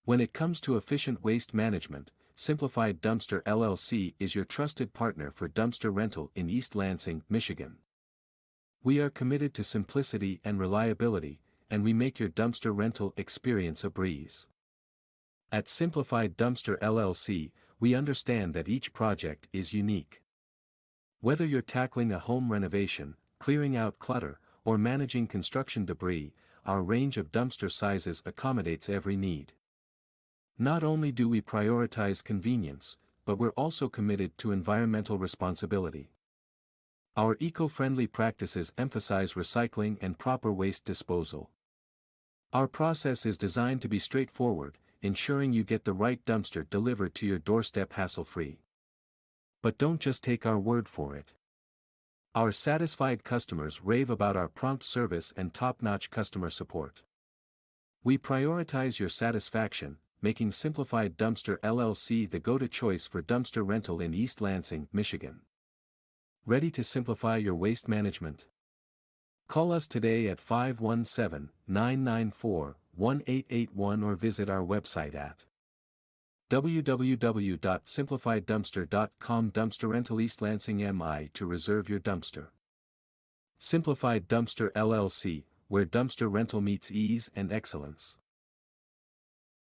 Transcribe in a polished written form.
When it comes to efficient waste management, Simplified Dumpster LLC is your trusted partner for dumpster rental in East Lansing, Michigan. We are committed to simplicity and reliability, and we make your dumpster rental experience a breeze. At Simplified Dumpster LLC, we understand that each project is unique. Whether you're tackling a home renovation, clearing out clutter, or managing construction debris, our range of dumpster sizes accommodates every need. Not only do we prioritize convenience, but we're also committed to environmental responsibility. Our eco-friendly practices emphasize recycling and proper waste disposal. Our process is designed to be straightforward, ensuring you get the right dumpster delivered to your doorstep hassle-free. But don't just take our word for it. Our satisfied customers rave about our prompt service and top-notch customer support. We prioritize your satisfaction, making Simplified Dumpster LLC the go-to choice for dumpster rental in East Lansing, Michigan. Ready to simplify your waste management? Call us today at 517-994-1881 or visit our website at www.simplifieddumpster.com. Dumpster Rental East Lansing MI to reserve your dumpster. Simplified Dumpster LLC, where dumpster rental meets ease and excellence.